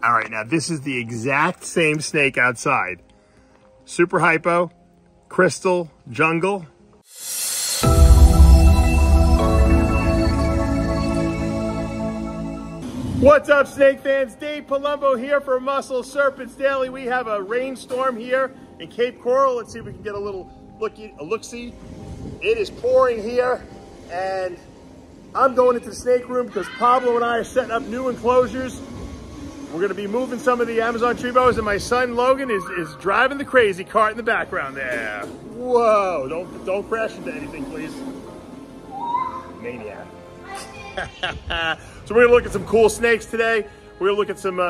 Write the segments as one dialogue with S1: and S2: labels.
S1: All right, now this is the exact same snake outside. Super hypo, crystal, jungle. What's up, snake fans? Dave Palumbo here for Muscle Serpents Daily. We have a rainstorm here in Cape Coral. Let's see if we can get a little look-see. It is pouring here, and I'm going into the snake room because Pablo and I are setting up new enclosures. We're going to be moving some of the Amazon tree boas, and my son Logan is driving the crazy cart in the background there. Whoa! Don't crash into anything, please. Maniac. So we're gonna look at some cool snakes today. We're gonna look at some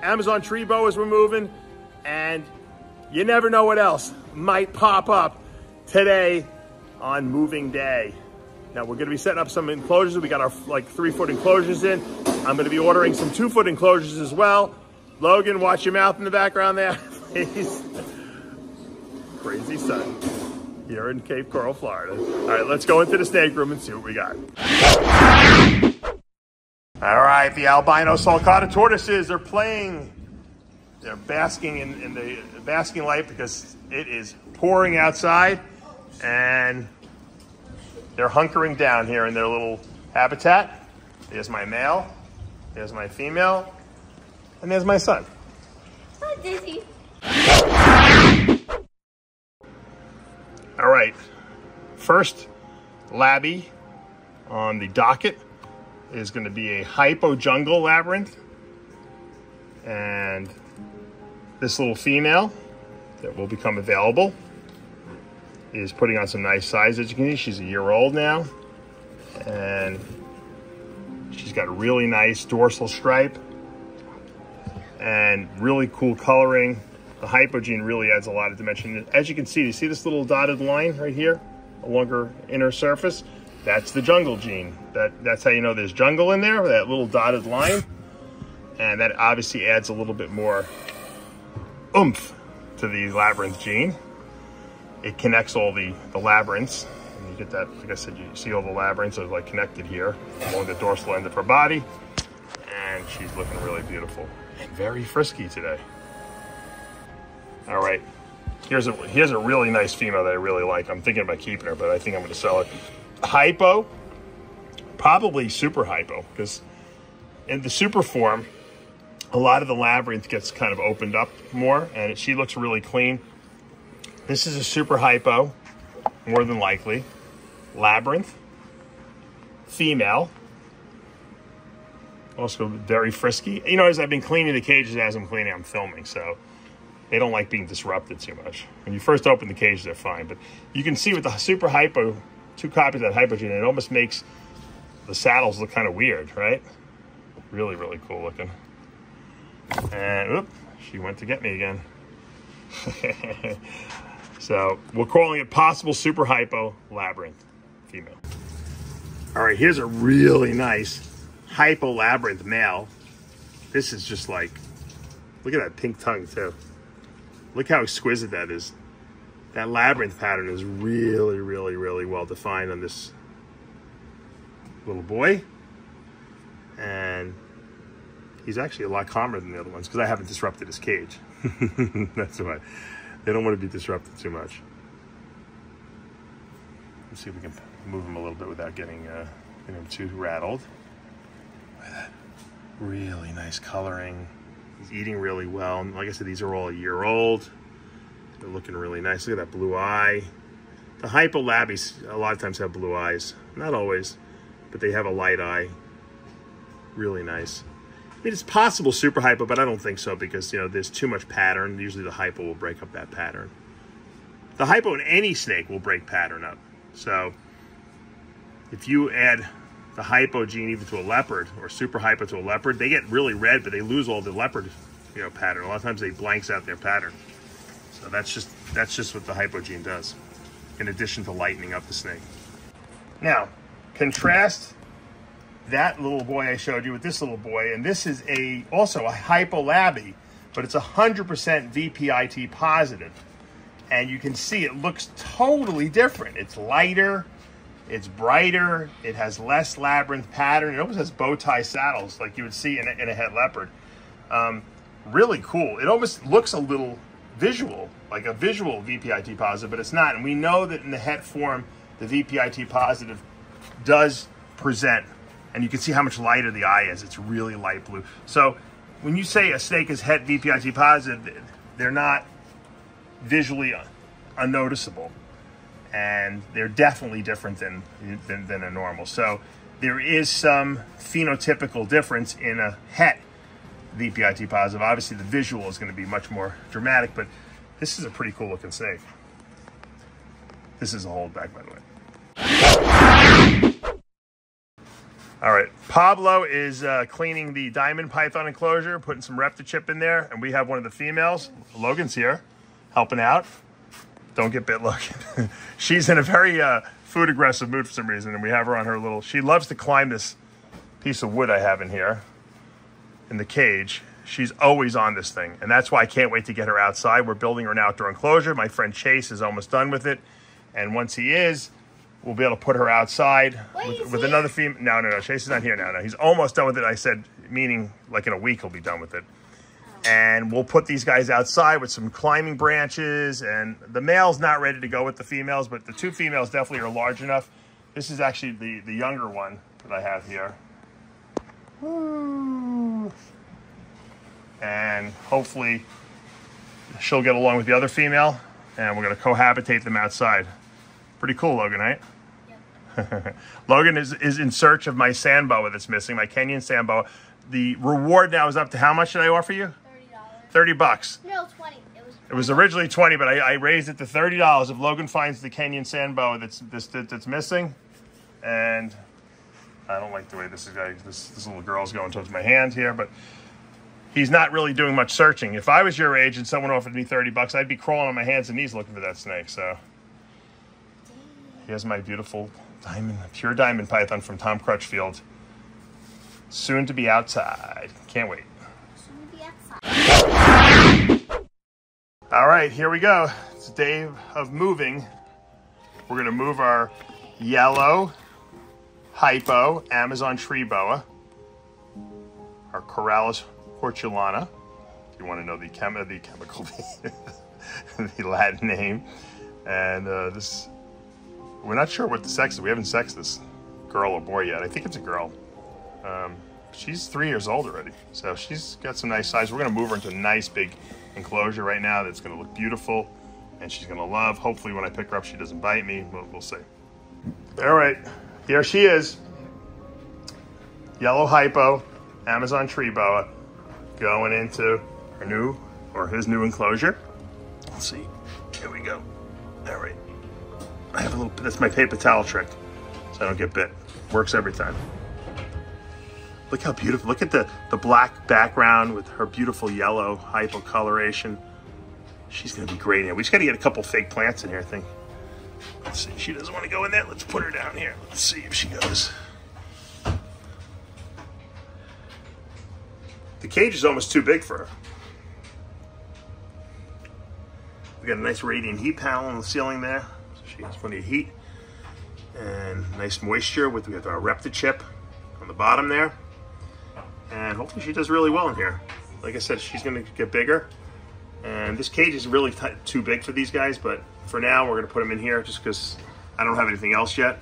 S1: Amazon tree boas we're moving, and you never know what else might pop up today on moving day. Now we're gonna be setting up some enclosures. We got our like 3-foot enclosures in. I'm gonna be ordering some 2-foot enclosures as well. Logan, watch your mouth in the background there, please. Crazy son here in Cape Coral, Florida. All right, let's go into the snake room and see what we got. All right, the Albino Sulcatta Tortoises are playing. They're basking in the basking light because it is pouring outside, and they're hunkering down here in their little habitat. There's my male, there's my female, and there's my son.
S2: Hi, Daisy.
S1: All right, first labby on the docket is going to be a Hypo jungle labyrinth, and this little female that will become available is putting on some nice size. As you can see, she's a year old now, and she's got a really nice dorsal stripe and really cool coloring. The Hypo gene really adds a lot of dimension. As you can see, do you see this little dotted line right here along her inner surface? That's the jungle gene. That's how you know there's jungle in there, that little dotted line. And that obviously adds a little bit more oomph to the labyrinth gene. It connects all the labyrinths. And you get that, like I said, you see all the labyrinths are like connected here along the dorsal end of her body. And she's looking really beautiful and very frisky today. All right, here's a really nice female that I really like. I'm thinking about keeping her, but I think I'm gonna sell her. Hypo, probably super hypo, because in the super form, a lot of the labyrinth gets kind of opened up more, and she looks really clean. This is a super hypo, more than likely. Labyrinth, female, also very frisky. You know, as I've been cleaning the cages as I'm cleaning, I'm filming, so they don't like being disrupted too much. When you first open the cages, they're fine, but you can see with the super hypo, 2 copies of that Hypo gene, it almost makes the saddles look kind of weird, right? Really, really cool looking. And, oop, she went to get me again. So, we're calling it possible super hypo labyrinth female. All right, here's a really nice hypo labyrinth male. This is just like, look at that pink tongue too. Look how exquisite that is. That labyrinth pattern is really, really, really well defined on this little boy. And he's actually a lot calmer than the other ones because I haven't disrupted his cage. That's why. They don't want to be disrupted too much. Let's see if we can move him a little bit without getting him too rattled. Look at that. Really nice coloring. He's eating really well. And like I said, these are all a year old. They're looking really nice. Look at that blue eye. The Hypo labbies a lot of times have blue eyes. Not always, but they have a light eye. Really nice. I mean, it's possible super hypo, but I don't think so because, you know, there's too much pattern. Usually the hypo will break up that pattern. The hypo in any snake will break pattern up. So if you add the hypo gene even to a leopard or super hypo to a leopard, they get really red, but they lose all the leopard, you know, pattern. A lot of times they blanks out their pattern. So that's just what the hypo gene does, in addition to lightening up the snake. Now, contrast that little boy I showed you with this little boy, and this is also a hypo labby, but it's 100% VPIT positive. And you can see it looks totally different. It's lighter, it's brighter, it has less labyrinth pattern. It almost has bow tie saddles like you would see in a het leopard. really cool. It almost looks a little visual, like a visual VPIT positive, but it's not. And we know that in the het form, the VPIT positive does present, and you can see how much lighter the eye is. It's really light blue. So when you say a snake is het VPIT positive, they're not visually unnoticeable, and they're definitely different than a normal. So there is some phenotypical difference in a het VPIT positive. Obviously the visual is going to be much more dramatic, but this is a pretty cool looking snake. This is a holdback, by the way. All right, Pablo is cleaning the diamond python enclosure, putting some Reptichip in there, and we have one of the females. Logan's here, helping out. Don't get bit, Logan. She's in a very food aggressive mood for some reason, and we have her on her little, she loves to climb this piece of wood I have in here, in the cage. She's always on this thing, and that's why I can't wait to get her outside. We're building her an outdoor enclosure. My friend Chase is almost done with it, and once he is, we'll be able to put her outside with another female. No, Chase is not here now. No, he's almost done with it. I said, meaning like in a week he'll be done with it. And we'll put these guys outside with some climbing branches, and the male's not ready to go with the females, but the two females definitely are large enough. This is actually the younger one that I have here. Woo. And hopefully she'll get along with the other female, and we're going to cohabitate them outside. Pretty cool, Logan, right? Yep. Logan is in search of my sand boa that's missing, my Kenyan sand boa. The reward now is up to how much did I offer you? $30. $30.
S2: No, 20.
S1: It was originally 20, but I raised it to $30 if Logan finds the Kenyan sand boa that's missing. And I don't like the way this little girl's going towards my hand here, but he's not really doing much searching. If I was your age and someone offered me $30, I'd be crawling on my hands and knees looking for that snake. So here's my beautiful pure diamond python from Tom Crutchfield. Soon to be outside. Can't wait.
S2: Soon to be outside.
S1: All right, here we go. It's a day of moving. We're going to move our yellow Hypo Amazon tree boa, our Corallus hortulana, if you want to know the chemical, the Latin name. And this, we're not sure what the sex is. We haven't sexed this girl or boy yet. I think it's a girl. She's 3 years old already, so she's got some nice size. We're going to move her into a nice big enclosure right now that's going to look beautiful, and she's going to love. Hopefully when I pick her up she doesn't bite me. We'll see. All right, here she is. Yellow Hypo Amazon tree boa going into his new enclosure. Let's see. Here we go. All right. I have a little, that's my paper towel trick so I don't get bit. Works every time. Look how beautiful. Look at the black background with her beautiful yellow Hypo coloration. She's going to be great in here. We just got to get a couple fake plants in here, I think. Let's see. She doesn't want to go in there. Let's put her down here. Let's see if she goes. The cage is almost too big for her. We got a nice radiant heat panel on the ceiling there. So she has plenty of heat. And nice moisture we have our Reptichip on the bottom there. And hopefully she does really well in here. Like I said, she's going to get bigger. And this cage is really too big for these guys, but for now we're going to put them in here just because I don't have anything else yet.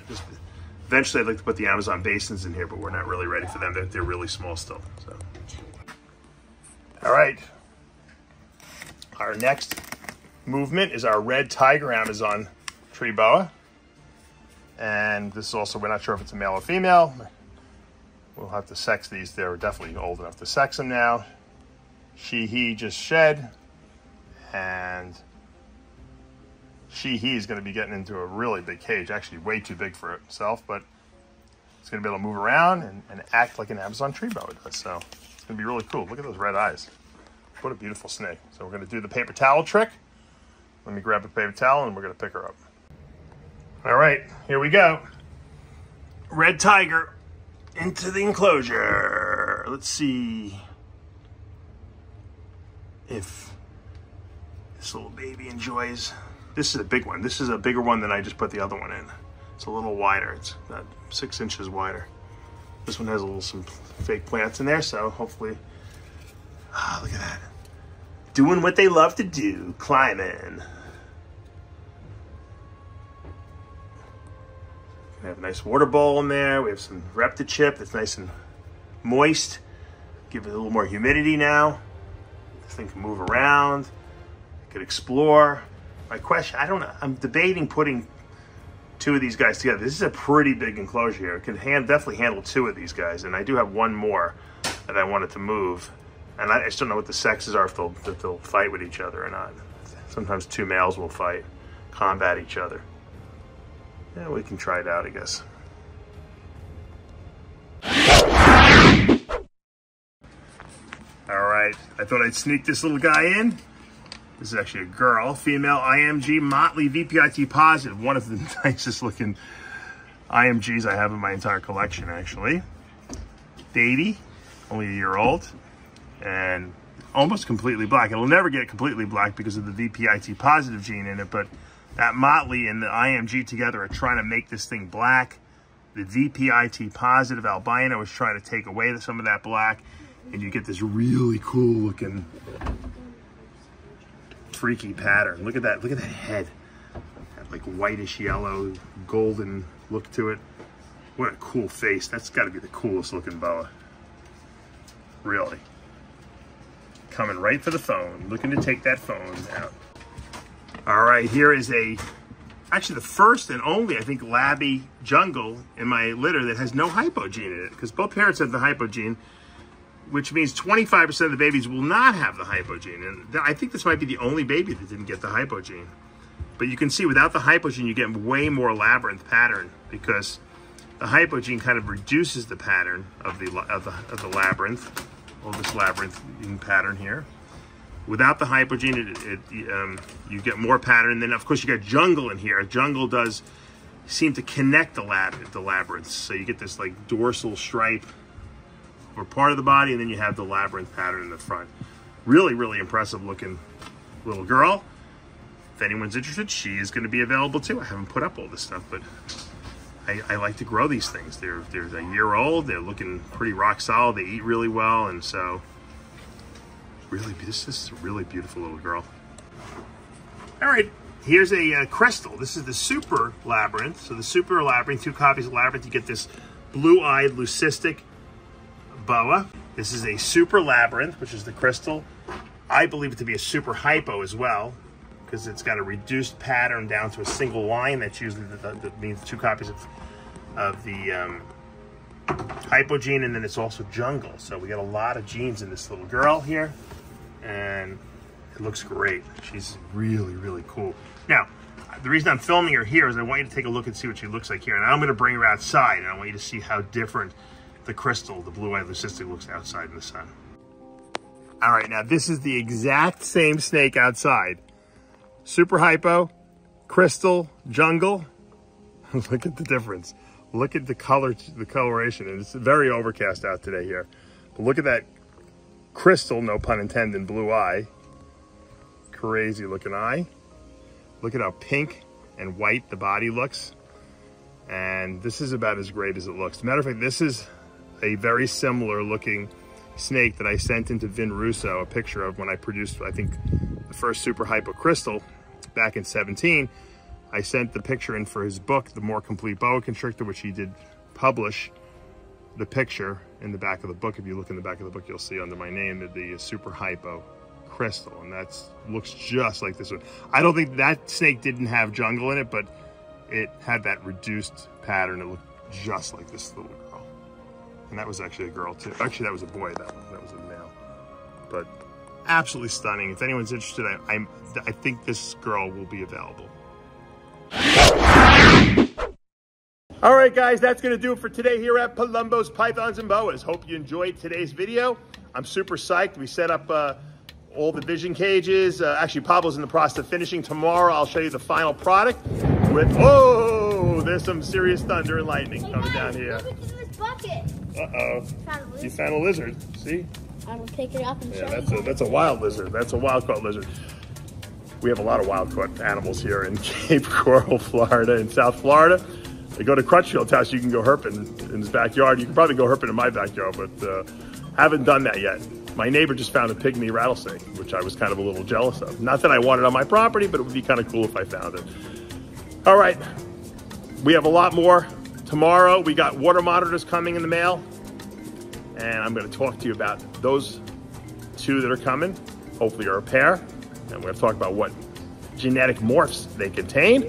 S1: Eventually I'd like to put the Amazon basins in here, but we're not really ready for them. They're really small still. So. All right. Our next movement is our red tiger Amazon tree boa. And this is also, we're not sure if it's a male or female. We'll have to sex these. They're definitely old enough to sex them now. He just shed. And he is going to be getting into a really big cage. Actually way too big for itself, but it's going to be able to move around and act like an Amazon tree boa does. So it's going to be really cool. Look at those red eyes. What a beautiful snake. So we're going to do the paper towel trick. Let me grab a paper towel and we're going to pick her up. All right, here we go. Red tiger into the enclosure. Let's see if this little baby enjoys. This is a big one. This is a bigger one than I just put the other one in. It's a little wider. It's about 6 inches wider. This one has some fake plants in there, so hopefully, look at that. doing what they love to do, climbing. We have a nice water bowl in there. We have some Reptichip that's nice and moist. Give it a little more humidity now. This thing can move around. It could explore. My question, I don't know. I'm debating putting two of these guys together. This is a pretty big enclosure here. It can definitely handle two of these guys. And I do have one more that I wanted to move. And I just don't know what the sexes are, if they'll fight with each other or not. Sometimes two males will fight, combat each other. Yeah, we can try it out, I guess. All right, I thought I'd sneak this little guy in. This is actually a girl, female IMG Motley VPIT positive. One of the nicest looking IMGs I have in my entire collection, actually. Baby, only a year old, and almost completely black. It'll never get completely black because of the VPIT positive gene in it, but that Motley and the IMG together are trying to make this thing black. The VPIT positive albino is trying to take away some of that black, and you get this really cool looking freaky pattern. Look at that head. That like whitish yellow, golden look to it. What a cool face. That's gotta be the coolest looking boa. Really. Coming right for the phone, looking to take that phone out. All right, here is actually the first and only, I think, Labby jungle in my litter that has no hypo gene in it, because both parents have the hypo gene, which means 25% of the babies will not have the hypo gene. And I think this might be the only baby that didn't get the hypo gene. But you can see without the hypo gene, you get way more labyrinth pattern, because the hypo gene kind of reduces the pattern of the labyrinth, or this labyrinth pattern here. Without the hypo gene, you get more pattern. And then, of course, you got jungle in here. Jungle does seem to connect the labyrinths. So you get this like dorsal stripe for part of the body, and then you have the labyrinth pattern in the front. Really, really impressive looking little girl. If anyone's interested, she is going to be available too. I haven't put up all this stuff, but I like to grow these things. They're a year old. They're looking pretty rock solid. They eat really well, and so really, this is a really beautiful little girl. All right, here's a crystal. This is the Super Labyrinth. So the Super Labyrinth, 2 copies of Labyrinth, you get this blue-eyed leucistic boa. This is a Super Labyrinth, which is the crystal. I believe it to be a Super Hypo as well, because it's got a reduced pattern down to a single line. That's usually that means 2 copies of the hypo gene, and then it's also jungle. So we got a lot of genes in this little girl here, and it looks great. She's really, really cool. Now, the reason I'm filming her here is I want you to take a look and see what she looks like here. And I'm going to bring her outside, and I want you to see how different the crystal, the blue-eyed leucistic, looks outside in the sun. All right, now this is the exact same snake outside. Super hypo, crystal, jungle. Look at the difference. Look at the color, the coloration, and it's very overcast out today here. But look at that crystal, no pun intended, blue eye. Crazy looking eye. Look at how pink and white the body looks. And this is about as great as it looks. As a matter of fact, this is a very similar looking snake that I sent into Vin Russo a picture of when I produced, I think, the first Super Hypo crystal back in 17. I sent the picture in for his book, The More Complete Boa Constrictor, which he did publish the picture in the back of the book. If you look in the back of the book, you'll see under my name the Super Hypo crystal, and that looks just like this one. I don't think that snake didn't have jungle in it, but it had that reduced pattern. It looked just like this little girl. And that was actually a girl too. Actually, that was a boy, that one. That was a male. But absolutely stunning. If anyone's interested, I think this girl will be available. All right, guys, that's going to do it for today here at Palumbo's Pythons and Boas. Hope you enjoyed today's video. I'm super psyched. We set up all the vision cages. Actually, Pablo's in the process of finishing. Tomorrow, I'll show you the final product with, oh, there's some serious thunder and lightning coming down here.
S2: Look in this bucket.
S1: Uh-oh. You found a lizard. See?
S2: I'm going to pick it up and show you.
S1: That's a wild lizard. That's a wild-caught lizard. We have a lot of wild-caught animals here in Cape Coral, Florida, and South Florida. You go to Crutchfield's house, you can go herping in his backyard. You can probably go herping in my backyard, but haven't done that yet. My neighbor just found a pygmy rattlesnake, which I was kind of a little jealous of. Not that I want it on my property, but it would be kind of cool if I found it. All right, we have a lot more. Tomorrow, we got water monitors coming in the mail. And I'm gonna talk to you about those 2 that are coming. Hopefully are a pair. And we're gonna talk about what genetic morphs they contain.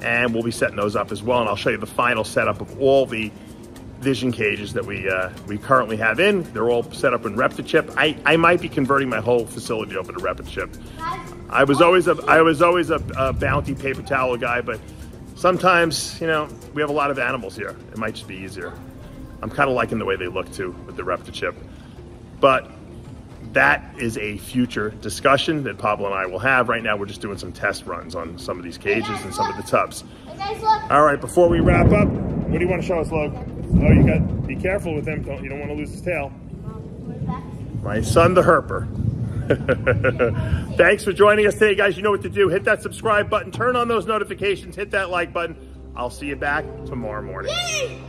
S1: And we'll be setting those up as well. And I'll show you the final setup of all the vision cages that we currently have in. They're all set up in ReptiChip. I might be converting my whole facility over to ReptiChip. I was always a Bounty paper towel guy, but sometimes, you know, we have a lot of animals here. It might just be easier. I'm kind of liking the way they look too with the ReptiChip. But that is a future discussion that Pablo and I will have. Right now, we're just doing some test runs on some of these cages and some of the tubs.
S2: Hey guys, look.
S1: All right, before we wrap up, what do you want to show us, Log? Oh, you got, be careful with him. You don't want to lose his tail. My son, the herper. Thanks for joining us today, guys. You know what to do. Hit that subscribe button, turn on those notifications, hit that like button. I'll see you back tomorrow morning.
S2: Yay!